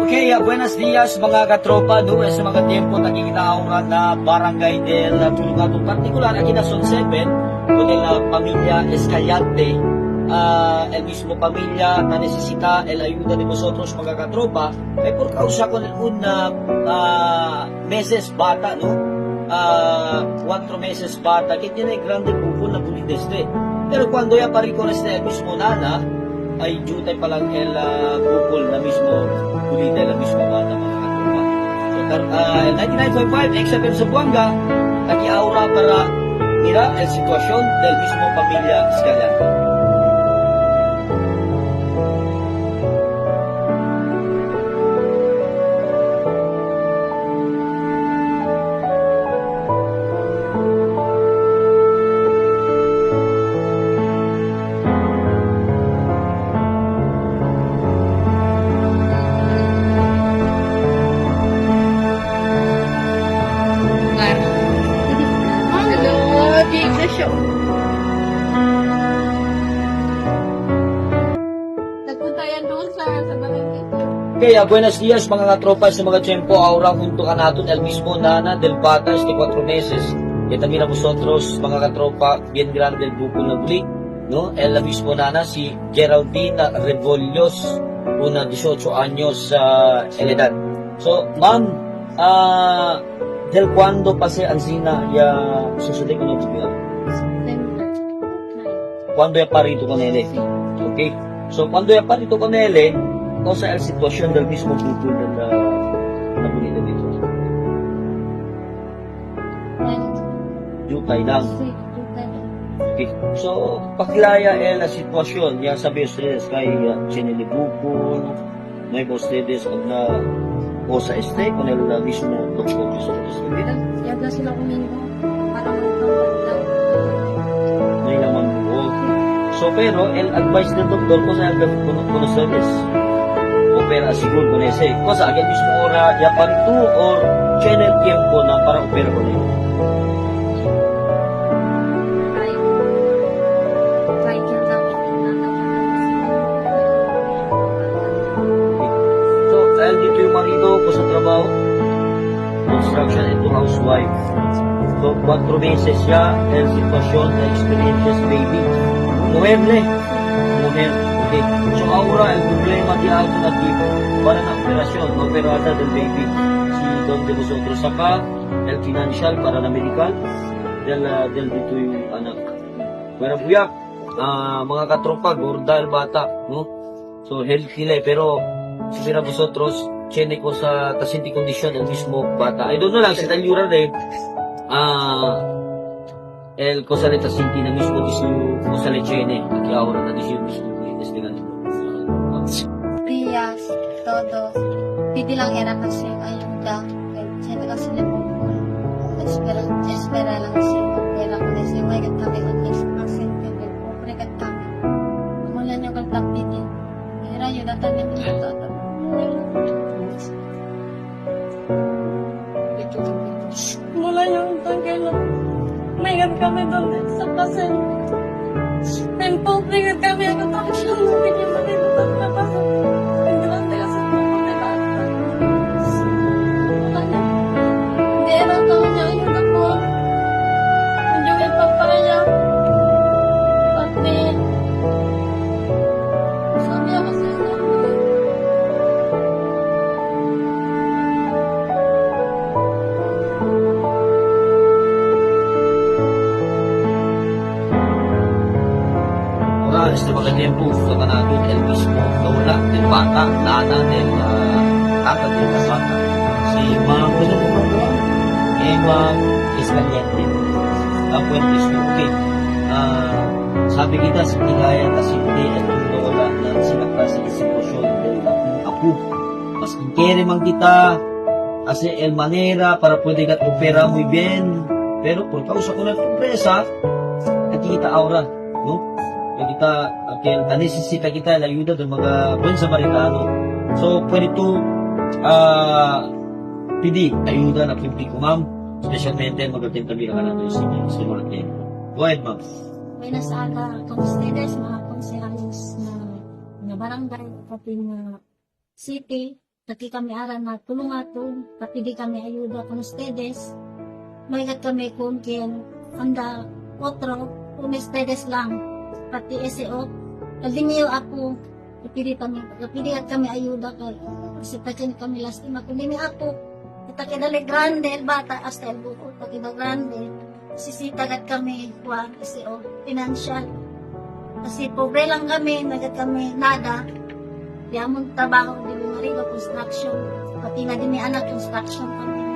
Okay, buenos dias mga katropa, no? Sa mga tiempo nagkikita na barangay del Tulugato, partikular aquí na Son 7, con la familia Escayante, el mismo familia na necesita el ayuda de vosotros mga katropa, ay por causa con un meses bata, no? 4 meses bata, que tiene grande bukol na buli desde. Pero cuando ya pari con este el mismo nana, ay jutay pa lang el bukol na mismo kulita la mismo bata mga katropa. So, 99.5 XFM sa Buanga, aquí ahora para mirar el situación del mismo familia Escayante. Okay, buenos días mga katropa sa mga tiempo. Ahora junto ka natin el mismo nana del bata este 4 meses. Y también a vosotros mga katropa, bien grande el bukol na buli, no? El mismo nana si Geraldine Rebollos, una 18 años en edad. So, ma'am, del cuando pasé ansina ya susudik ko na bigla? Cuando ya parito con él? Okay. So, cuando ya parito con él, cosa el situación del mismo bukol na bonita dito? Jutay lang. Okay. So, pakilaya la sitwasyon, ya sabi ustedes kay chinili bukol, no iba ustedes na cosa con el mismo doctor que nosotros tuvieron. Ya sila kuminto para magtawag lang. No hay naman buo. So, pero el advice del doctor, cosa el con ustedes? Opera siguro con ese. Cosa, aquel mismo hora ya parito or tiene el tiempo na para opera con él. So, dahil dito yung marido ko sa trabaho, construction and to housewife. So, 4 meses siya, el sitwasyon na experiences baby. Mujer. Okay. So, ahora, el problema de algo aquí, para la operación, la operada del baby, si donde vosotros saca el financial para la medical, del dito yung anak. Pero buyak, mga katropa, gorda el bata, no? So, healthy lang, pero, si mira vosotros, tiene ko sa pasyente kondisyon el mismo bata. I don't know lang, si talyura de, el cosa de pasyente na mismo, cosa le tiene, aquí ahora, na disyo mismo. Días, todo. Pidi lang era kasi ayuda. Siyempre kasi nabukol. Espera lang kasi pera ko kasi may katabi ko kasi pobre katabi. Mula niyo katabi din. Era ayuda tayo din todo. Mula niyo katabi may kami doon sa pasen. And pobre kami ako tapos yung hindi mo din napapasok. Hindi lang tayo sa pobre bata. Wala na. Hindi na tayo niya yung ako. Hindi yung ipapaya. Pati. Sabi ako sa inyo. Este mga tiempo, sa natin el mismo lola del bata, nana del tata del bata. Si Ma'am, ano po ba? Ma'am Escayante. Puentes, okay. Sabi kita, sa tingaya kasi hindi itong lola na sinakasi ng sitwasyon del apu. Mas kere man kita, kasi el manera para pwede kat opera muy bien. Pero por causa ko ng sorpresa, nakikita aura, no? Kita necesita kita la ayuda ng mga buen samaritano. So, pwede to pidi ayuda na pimpi ko, ma'am. Especialmente, magkatintabi ka na doon sa mga tiempo. Go ahead, ma'am. Buenas aga con ustedes, mga konsehalos na barangay, pati na city, Taki kami aran na tulong ato, pati di kami ayuda kung ustedes. Mahigat kami kung kin, anda, otro, kung ustedes lang, pati SEO. Kadimiyo ako, kapili at kami ayuda ka. Kasi takin kami lastima, kung dimi ako, itakidali grande, bata, hasta el buko, takida grande. Sisitagat kami, kuha, SEO, financial. Kasi pobre lang kami, nagat kami, nada. Di among trabaho, di mo mariba construction. Pati na din may anak construction kami.